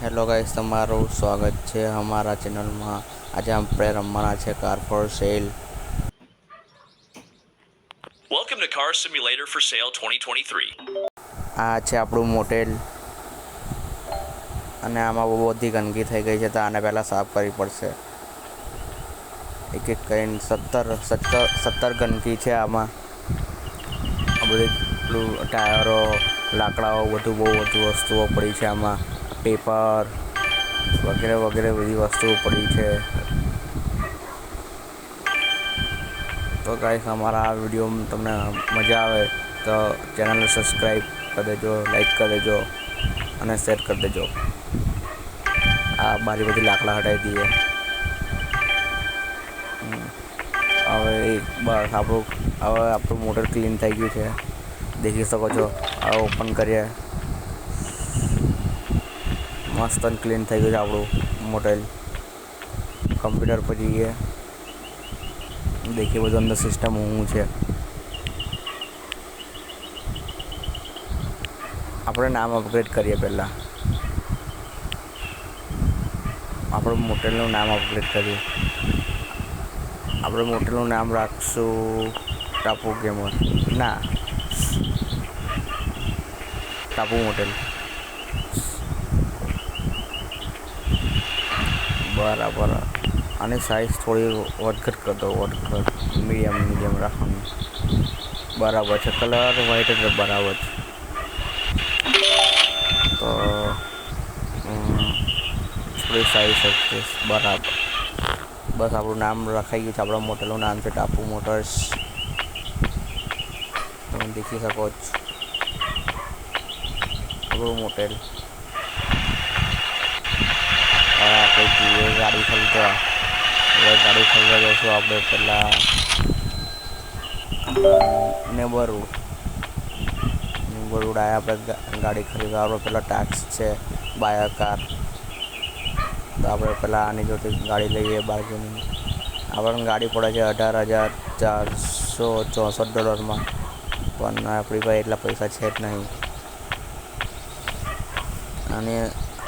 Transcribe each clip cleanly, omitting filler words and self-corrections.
Hello guys, તમારું સ્વાગત છે અમારા ચેનલમાં. આજે આપણે રમવાના છે car for sale. Welcome to Car Simulator for Sale 2023. આ છે આપણું મોટેલ અને આમાં બહુ બધી ગંદકી થઈ ગઈ છે, તો આને પહેલાં સાફ કરવી પડશે. એક એક કરીને 17 ગંદકી છે આમાં. આ બધી ટાયરો, લાકડાઓ, બહુ વસ્તુઓ પડી છે આમાં. પેપર વગેરે વગેરે બધી વસ્તુઓ પડી છે. તો ગાઈસ, અમારા આ વિડીયો તમને મજા આવે તો ચેનલને સબસ્ક્રાઈબ કરી દેજો, લાઈક કરી દેજો અને શેર કરી દેજો. આ બારી બધી લાકડા હટાવી દઈએ. હવે બસ આપણું મોટર ક્લીન થઈ ગયું છે, દેખી શકો છો. હવે ઓપન કરીએ. મસ્ત ક્લીન થઈ ગયું છે આપણું મોટેલ. કમ્પ્યુટર પર જઈએ, દેખીએ બધું અંદર સિસ્ટમ શું છે. આપણે નામ અપગ્રેડ કરીએ. પહેલાં આપણું મોટેલનું નામ અપગ્રેડ કરીએ. આપણે મોટેલનું નામ રાખશું ટાપુ ગેમર. ના, ટાપુ મોટેલ. બરાબર. આની સાઈઝ થોડી વધઘટ કરી દો. મીડિયમ રાખવાનું. બરાબર છે. કલર વ્હાઈટ જ બરાબર છે. તો થોડી સાઈઝ એડજસ્ટ. બરાબર. બસ આપણું નામ લખાઈ ગયું છે. આપણા મોટેલનું નામ છે ટાપુ મોટર્સ. તમે દેખી શકો છો આપણું મોટેલ. આપણે જોઈએ ગાડી ખરીદવા. ગાડી ખરીદવા જઈશું આપણે પહેલાં નેબરહુડ આવ્યા. આપણે ગાડી ખરીદવા આપણે પહેલાં ટેક્સ છે બાય કાર. તો આપણે પહેલાં આની જોડે ગાડી લઈએ. બાર્ગેનિંગ આપણને ગાડી પડે છે $18,464, પણ આપણી પાસે એટલા પૈસા છે જ નહીં. અને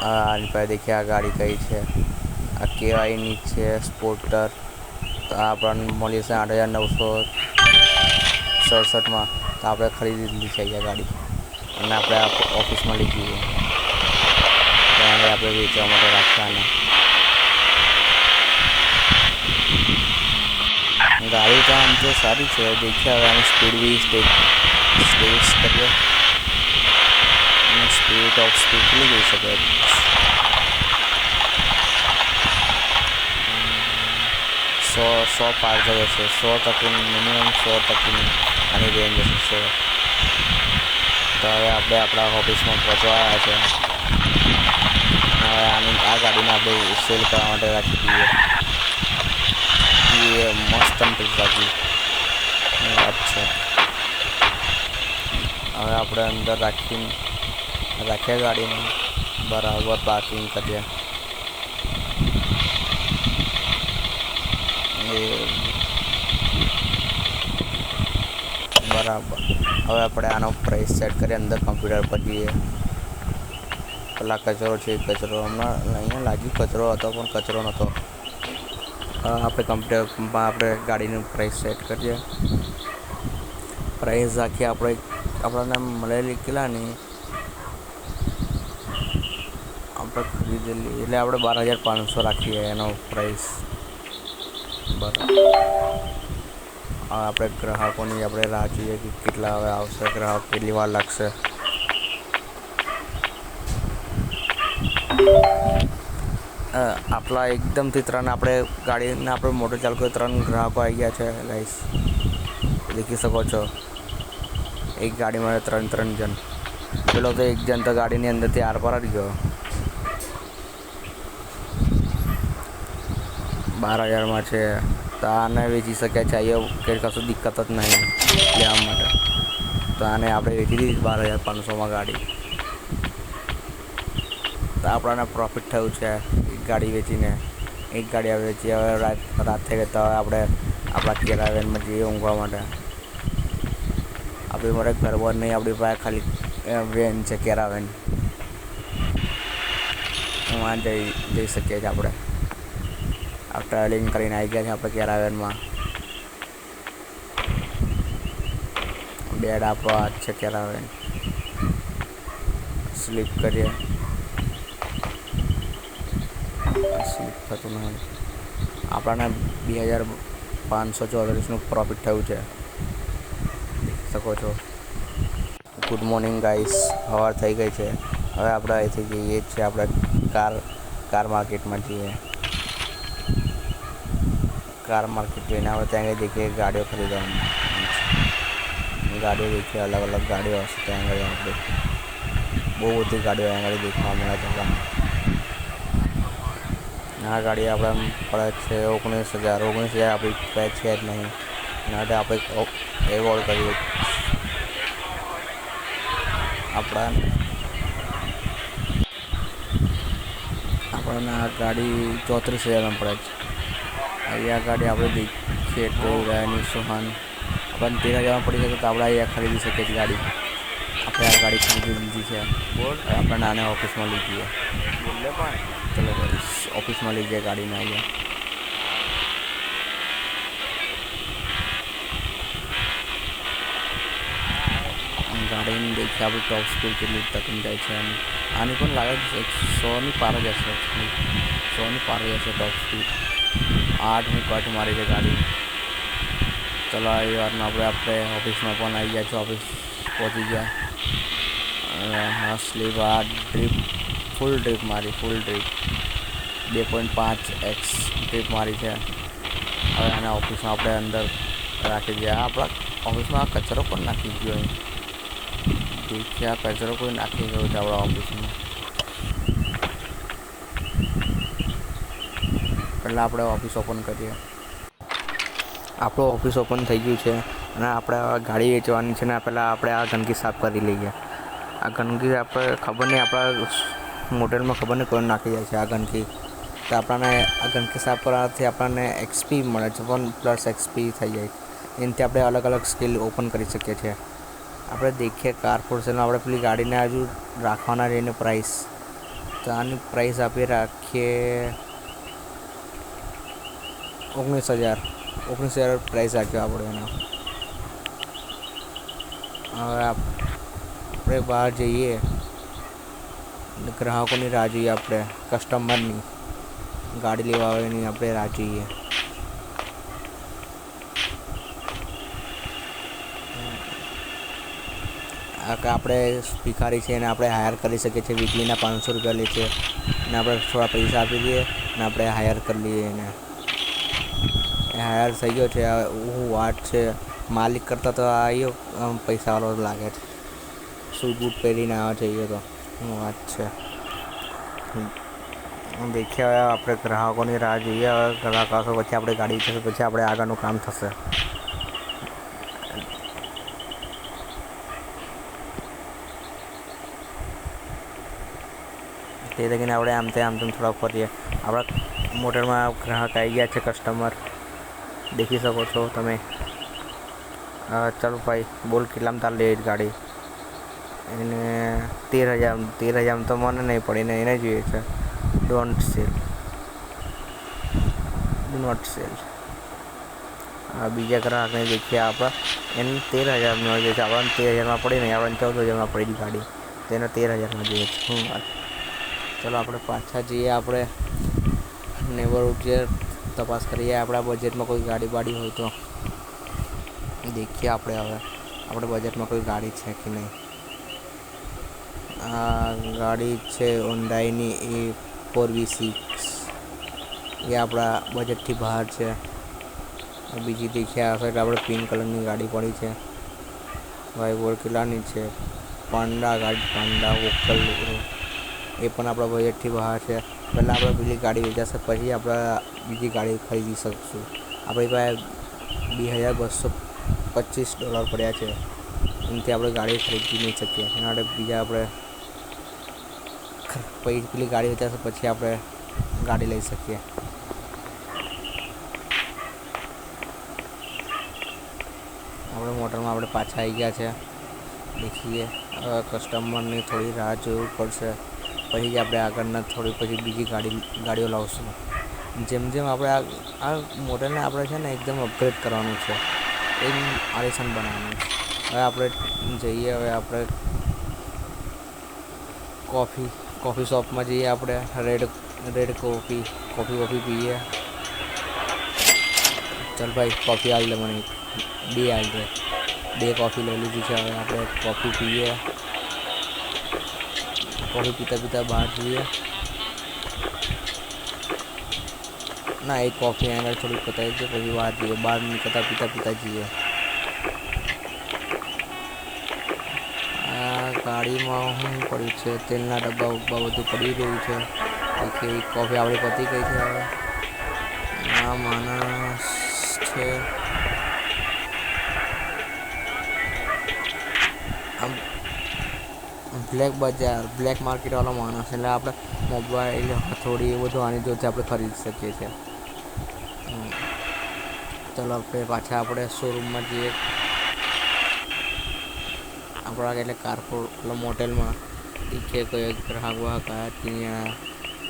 આની પાસે દેખીએ આ ગાડી કઈ છે. આ કેવાયની છે સ્પોર્ટર. તો આપણને મળી છે 8,967. તો આપણે ખરીદી લીધી છે આ ગાડી અને આપણે ઓફિસમાં લઈ જઈએ. ત્યાં આપણે વેચવા માટે રાખવાના. ગાડી તો આમ તો સારી છે. દેખીએ હવે આની સ્પીડ બી સ્ટેજ કરીએ. સ્પીડ ઓફ સ્પીડ લઈ જઈ શકે. 100 પાર જશે. 100% મિનિમમ 100% આની રેન્જ હશે. તો હવે આપણે આપણા ઓફિસમાં પહોંચવા આવ્યા છે. હવે આ ગાડીને આપણે સેલ કરવા માટે રાખી દઈએ. એ મસ્ત રાખી વાત છે. હવે આપણે અંદર રાખીએ ગાડીને. બરાબર પાર્કિંગ કરીએ. બરાબર. હવે આપણે આનો પ્રાઇસ સેટ કરીએ. અંદર કમ્પ્યુટર પર જઈએ. પેલા કચરો છે. હમણાં અહીંયા લાગ્યું કચરો હતો, પણ કચરો નહોતો. આપણે કમ્પ્યુટરમાં આપણે ગાડીનું પ્રાઇસ સેટ કરીએ. પ્રાઇસ રાખીએ આપણને મળેલી કેટલાની આપણે ખરીદેલી, એટલે આપણે 12,500 રાખીએ એનો પ્રાઇસ. બરાબર. આપણે ગ્રાહકોની આપણે રાહ જોઈએ કે કેટલા હવે આવશે. ગ્રાહક કેટલી વાર લાગશે. આપણા એકદમથી 3 આપણે ગાડીને આપણે મોટર ચાલુ કરી 3 ગ્રાહકો આવી ગયા છે ગાઈસ. દેખી શકો છો. એક ગાડીમાં 3 જણ. પેલો તો એક જણ તો ગાડીની અંદરથી આર પાર જ ગયો. 12,000માં છે. તો આને વેચી શક્યા છે. અહીંયા કંઈ કશું દિક્કત જ નહીં લેવા માટે. તો આને આપણે વેચી દીધી 12,500માં ગાડી. તો આપણને પ્રોફિટ થયું છે એક ગાડી વેચીને. એક ગાડી વેચી. હવે રાત થઈ ગઈ તો હવે આપણે આપણા કેરાવેનમાં જઈએ ઊંઘવા માટે. આપણી મારે ઘર નહીં, આપણી પાસે ખાલી વેન છે, કેરાવેન. વहाँ જઈ શકીએ છીએ આપણે. આ ટ્રાવેલિંગ કરીને આવી ગયા છે આપણે કેરાવેનમાં. બેડ આપણો આ છે કેરાવેન. સ્લીપ કરીએ. સ્લીપ થતું નહીં. આપણને 2534નું પ્રોફિટ થયું છે, દેખી શકો છો. ગુડ મોર્નિંગ ગાઈસ, સવાર થઈ ગઈ છે. હવે આપણે અહીંથી જઈએ છીએ આપણે કાર માર્કેટમાં જઈએ. કાર માર્કેટ જઈને આપણે ત્યાં આગળ દેખીએ ગાડીઓ ખરીદવાની. ગાડીઓ દેખીએ, અલગ અલગ ગાડીઓ હશે ત્યાં આગળ. આપણે બહુ બધી ગાડીઓ ત્યાં આગળ દેખવા મળે છે. આ ગાડી આપણે પડે છે 19,000 આપણી પાસે છે જ નહીં. એના માટે આપણે એવોર્ડ કરીએ. આપણને આ ગાડી 34,000માં પડે છે. અહીંયા ગાડી આપણે દેખીએ તો રાયની સોહાન આપણને 13,000માં પડી શકે તો આપણે અહીંયા ખરીદી શકીએ છીએ ગાડી. આપણે આ ગાડી ખરીદી લીધી છે. આપણે નાના ઓફિસમાં લીધી છે. ચલો ઓફિસમાં લઈ જાય ગાડીને. અહીંયા ગાડીને દેખીએ આપણે ટોપ સ્પીડ કેટલી તકન જાય છે. આની પણ લાગે છે 100ની પાર જ હશે. 100ની પાર જ હશે ટોપ સ્પીડ. 8 કટ મારી છે ગાડી. ચલો એ વારમાં આપણે ઓફિસમાં પણ આવી ગયા છે. ઓફિસ પહોંચી ગયા. હા સ્લીપ આ ડ્રીપ ફૂલ ડ્રીપ મારી. 2.5x ડ્રીપ મારી છે. હવે આના ઓફિસમાં આપણે અંદર રાખી દઈએ. આપણા ઓફિસમાં કચરો પણ નાખી ગયો. દેખીએ આ કચરો કોઈ નાખી ગયો છે આપણા ઓફિસમાં. પહેલાં આપણે ઓફિસ ઓપન કરીએ. આપણું ઓફિસ ઓપન થઈ ગયું છે અને આપણે ગાડી વેચવાની છે ને પહેલાં આપણે આ ગંદકી સાફ કરી લઈએ. આ ગંદકી આપણે ખબર નહીં, આપણા મોટેલમાં ખબર નહીં કોઈ નાખી જાય છે આ ગંદકી. તો આપણને આ ગંદકી સાફ કરવાથી આપણને એક્સપી મળે છે. 1+ એક્સપી થઈ જાય. એનાથી આપણે અલગ અલગ સ્કિલ ઓપન કરી શકીએ છીએ. આપણે દેખીએ કાર ફોર સેલમાં આપણે પેલી ગાડીને હજુ રાખવાના રહીને પ્રાઇસ. તો આની પ્રાઇસ આપણે રાખીએ 19,000 પ્રાઇસ રાખ્યો આપણે એનો. હવે આપણે બહાર જઈએ, ગ્રાહકોની રાહ જોઈએ. આપણે કસ્ટમરની ગાડી લેવા આવેની આપણે રાહ જોઈએ. આપણે ભિખારી છે એને આપણે હાયર કરી શકીએ છીએ. વીકલીના 500 રૂપિયા લે છે અને આપણે થોડા પૈસા આપી દઈએ અને આપણે હાયર કરી લઈએ એને. એ હાયર થઈ ગયો છે. હું વાત છે માલિક કરતાં તો આવ્યો પૈસાવાળો લાગે છે. સૂટ બૂટ પહેરીને આવે છે એ તો હું વાત છે. દેખીએ હવે આપણે ગ્રાહકોની રાહ જોઈએ. હવે ગ્રાહક આવશે પછી આપણે ગાડી થશે, પછી આપણે આગળનું કામ થશે. તે લગીને આપણે આમ તેમ થોડા ફરીએ. આપણા મોટરમાં ગ્રાહક આવી ગયા છે, કસ્ટમર દેખી શકો છો તમે. ચાલો ભાઈ બોલ કેટલામાં તાર લે ગાડી? એને 13,000 તો મને નહીં પડી ને એને જોઈએ છે. Do not sell. બીજા ગ્રાહકને દેખીએ આપણે એને 13,000માં જોઈએ છે. આપણને 13,000માં પડી નહીં, આપણને 14,000માં પડી ગાડી. તેને 13,000માં જોઈએ છે. શું વાત. ચલો આપણે પાછા જઈએ. આપણે નેબરહુડ જે તપાસ કરીએ આપણા બજેટમાં કોઈ ગાડી બાડી હોય તો દેખીએ. આપણે હવે આપણે બજેટમાં કોઈ ગાડી છે કે નહીં. આ ગાડી છે હોન્ડાઈની E4V6. એ આપણા બજેટથી બહાર છે. બીજી દેખીએ આ સાઈડ આપણે પિંક કલરની ગાડી પડી છે. ભાઈ બોલ કેટલાની છે? પાંડા વોકલ. એ પણ આપણા બજેટથી બહાર છે. પહેલાં આપણે પેલી ગાડી વેચાશે પછી આપણે બીજી ગાડી ખરીદી શકીશું. આપણી પાસે $2,225 પડ્યા છે. એનાથી આપણે ગાડી ખરીદી નહીં શકીએ. એના માટે બીજા આપણે પેલી ગાડી વેચાશે પછી આપણે ગાડી લઈ શકીએ. આપણે મોટરમાં આપણે પાછા આવી ગયા છે. દેખીએ હવે કસ્ટમરની થોડી રાહ જોવી પડશે. પછી જ આપણે આગળના થોડી પછી બીજી ગાડીઓ લાવશું. જેમ જેમ આપણે આ મોડલને આપણે છે ને એકદમ અપગ્રેડ કરવાનું છે, એકદમ આલિશાન બનાવવાનું. હવે આપણે જઈએ, હવે આપણે કોફી શોપમાં જઈએ, આપણે રેડ કોફી પીએ. ચાલ ભાઈ, કોફી આવી લે મને, બે કોફી લઈ લીધી છે. હવે આપણે કોફી પીએ. કોફી પીતા બહાર જઈએ. ના, એક કોફી આગળ થોડીક પતાવી દઈએ, પછી બહાર જઈએ. બહાર નીકળતા પીતા જઈએ. આ ગાડીમાં શું પડ્યું છે? તેલના ડબ્બા બધું પડી રહ્યું છે. એક કોફી આપણી પતી ગઈ છે. હવે આ માણસ છે, આમ બ્લેક માર્કેટવાળો માણસ. એટલે આપણે મોબાઈલ, હથોડી એ બધું આની જોડે આપણે ખરીદી શકીએ છીએ. ચાલો આપણે પાછા આપણે શોરૂમમાં જઈએ. આપણા એટલે મોટેલમાં દેખીએ કોઈ ગ્રાહક આવ્યા ત્યાં.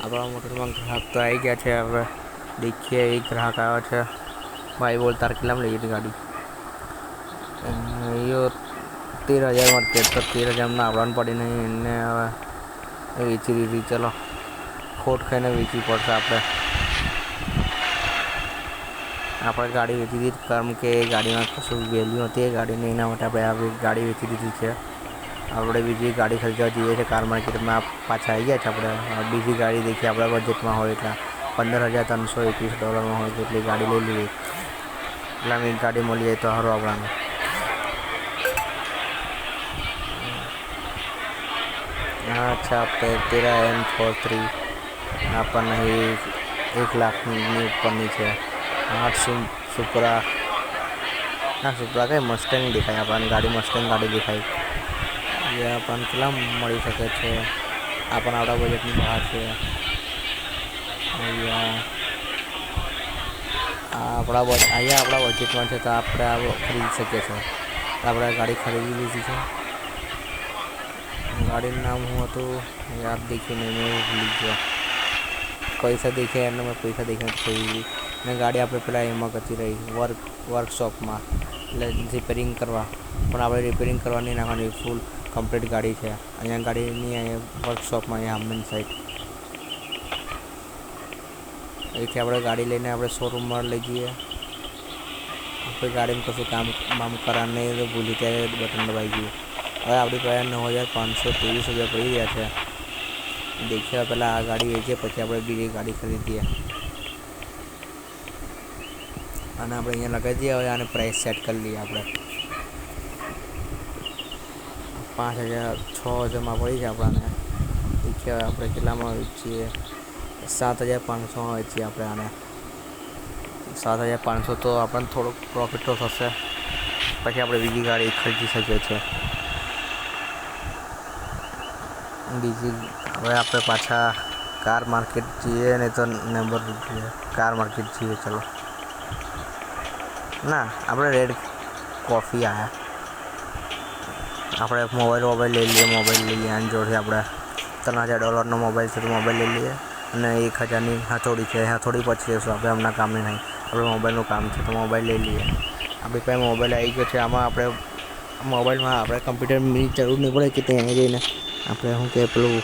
આપણા મોટેલમાં ગ્રાહક તો આવી ગયા છે. હવે દેખીએ, એક ગ્રાહક આવ્યો છે. ભાઈ બોલ, તાર કેટલામાં લઈ હતી ગાડી? એ 13,000 માર્કેટ, તો 13,000 આવવાનું પડી નહીં એને. હવે વેચી દીધી. ચલો, ખોટ ખાઈને વેચવી પડશે આપણે ગાડી વેચી દીધી, કારણ કે એ ગાડીમાં કશું વેલ્યુ હતી એ ગાડીની. એના માટે આપણે આ ગાડી વેચી દીધી છે. આપણે બીજી ગાડી ખરીદવા જઈએ છીએ કાર માર્કેટમાં. પાછા આવી ગયા છે આપણે. બીજી ગાડી દેખીએ, આપણા બજેટમાં હોય એટલે $15,321 હોય તો એટલી ગાડી લઈ લઈએ. એટલે આમ એક ગાડી મળી જાય તો સારું આપણાને. અચ્છા, આપણે તેરા M43 આપણને 1 લાખની ઉપરની છે. 8 સુપરા કઈ મસ્ટેંગ દેખાય આપણને. મસ્ટેંગ ગાડી દેખાય. એ આપણને કેટલા મળી શકે છે? આપણને આપણા બજેટની બહાર છે. આપણા બજેટમાં છે, તો આપણે આ ખરીદી શકીએ છીએ. આપણે ગાડી ખરીદી લીધી છે. ગાડીનું નામ શું હતું યાદ દેખીને મેં ભૂલી ગયો. પૈસા દેખ્યા એટલે મેં પૈસા દેખીને ખરીદી. અને ગાડી આપણે પેલા એમાં જતી રહી, વર્કશોપમાં, એટલે રિપેરિંગ કરવા. પણ આપણે રિપેરિંગ કરવા નહીં નાખવાની, ફૂલ કમ્પ્લીટ ગાડી છે. અહીંયા ગાડીની વર્કશોપમાં, અહીંયા આમની સાઈડ. અહીંથી આપણે ગાડી લઈને આપણે શોરૂમમાં લઈ જઈએ. આપણે ગાડીમાં કશું કામ કરા નહીં તો ભૂલી ત્યારે બટન દબાઈ ગયું. હવે આપણી પાસે $9,523 પડી રહ્યા છે. દેખ્યા પહેલાં આ ગાડી વેચીએ, પછી આપણે બીજી ગાડી ખરીદીએ. અને આપણે અહીંયા લગાવી દઈએ. હવે આને પ્રાઇસ સેટ કરી લઈએ. આપણે 6,000માં પડી છે આપણને. દેખ્યા આપણે કેટલામાં વેચીએ? 7,500 વેચીએ આપણે આને. 7,500 તો આપણને થોડોક પ્રોફિટ તો થશે. પછી આપણે બીજી ગાડી ખરીદી શકીએ છીએ. હવે આપણે પાછા કાર માર્કેટ જઈએ, ને તો નંબર કાર માર્કેટ જઈએ. ચલો, ના, આપણે રેડ કોફી આવ્યા. આપણે મોબાઈલ લઈ લઈએ. આની જોડે આપણે $3,000નો મોબાઈલ છે, તો મોબાઈલ લઈ લઈએ. અને 1,000ની હથોડી છે. હથોડી પછી લેશું આપણે, હમણાં કામની નહીં. આપણે મોબાઈલનું કામ છે, તો મોબાઈલ લઈ લઈએ. આપણી પાસે મોબાઈલ આવી ગયો છે. આમાં આપણે મોબાઈલમાં આપણે કમ્પ્યુટરની જરૂર નહીં પડે કે ત્યાં જઈને આપણે શું કે પેલું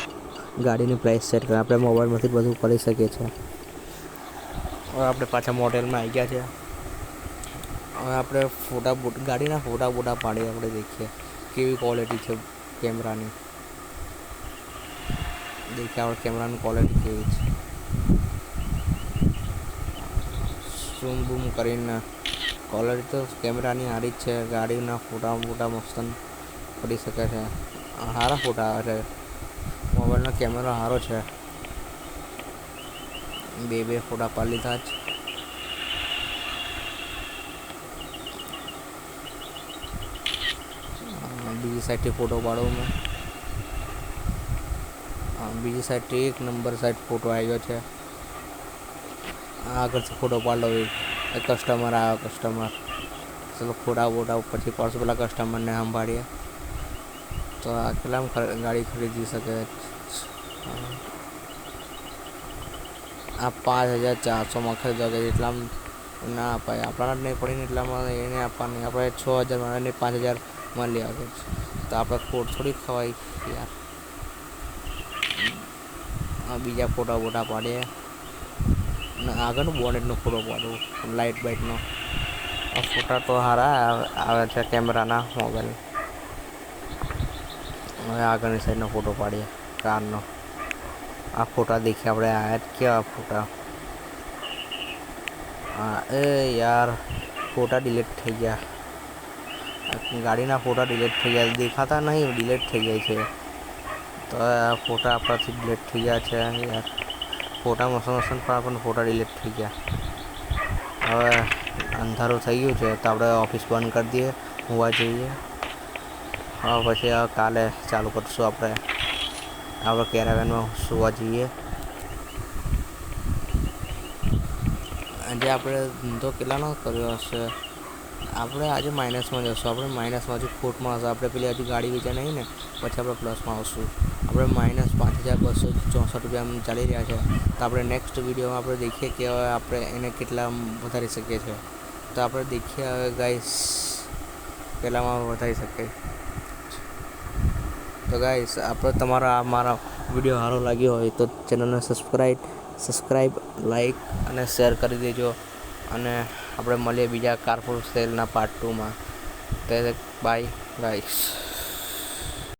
ગાડીની પ્રાઇસ સેટ કરે. આપણે મોબાઈલમાંથી બધું કરી શકીએ છીએ. હવે આપણે પાછા મોડેલમાં આવી ગયા છે. હવે આપણે ગાડીના ફોટા પાડીએ. આપણે દેખીએ કેવી ક્વોલિટી છે કેમેરાની. દેખીએ આપણે કેમેરાની ક્વોલિટી કેવી છે. ઝૂમ બૂમ કરીને ક્વોલિટી તો કેમેરાની સારી જ છે. ગાડીના ફોટા મસ્ત પડી શકે છે. સારા ફોટા આવે છે. મોબાઈલનો કેમેરો સારો છે. બે ફોટા પાડી લીધા જ. બીજી સાઈડથી ફોટો પાડું મેં. બીજી સાઈડથી 1 નંબર સાઈડ ફોટો આવ્યો છે. આગળથી ફોટો પાડો. એક કસ્ટમર આવ્યો. ચલો, ફોટા પછી પાડશું. પેલા કસ્ટમરને સંભાળીએ. તો આ કેટલામાં ગાડી ખરીદી શકે? આ 5,400માં ખરીદવા ગયા એટલામાં ના અપાય, આપણા જ નહીં પડીને એટલામાં એને આપવાની. આપણે 6,000 અને 5,000માં લેવા ગયા છે, તો આપણે ખોટ થોડી ખવાય યાર. બીજા ફોટા બોટા પાડીએ ને આગળનું બોનેટનો ફોટો પાડું, લાઇટ બાઇટનો. આ ફોટા તો સારા આવે છે કેમેરાના મોબાઈલ. હવે આગળની સાઈડનો ફોટો પાડીએ કારનો. આ ફોટા દેખીએ આપણે, આ કેવા ફોટા. હા એ યાર ફોટા ડિલીટ થઈ ગયા, ગાડીના ફોટા ડિલીટ થઈ ગયા, દેખાતા નહીં, ડિલીટ થઈ જાય છે. તો આ ફોટા આપણાથી ડિલીટ થઈ ગયા છે યાર. ફોટા મસન પણ આપણને ફોટા ડિલીટ થઈ ગયા. હવે અંધારું થઈ ગયું છે તો આપણે ઓફિસ બંધ કરી દઈએ, હોવા જઈએ. હવે પછી કાલે ચાલુ કરીશું આપણે કેરાવેનમાં સુવા જઈએ. આજે આપણે ધંધો કેટલાનો કર્યો હશે? આપણે આજે માઇનસમાં જશું. આપણે માઇનસમાં હજુ ખોટમાં હશે. આપણે પેલી હજુ ગાડી વેચા નહીં ને, પછી આપણે પ્લસમાં આવશું. આપણે -5,264 ચાલી રહ્યા છે. તો આપણે નેક્સ્ટ વિડીયોમાં આપણે દેખીએ કે હવે આપણે એને કેટલા વધારી શકીએ છીએ. તો આપણે દેખીએ હવે ગાઈસ કેટલામાં વધારી શકીએ. તો ગાઈસ આપણે મારા વિડીયો સારો લાગ્યો હોય તો ચેનલને સબસ્ક્રાઈબ, લાઈક અને શેર કરી દેજો. અને આપણે મળીએ બીજા કારપુર સેલના પાર્ટ 2માં. Bye guys.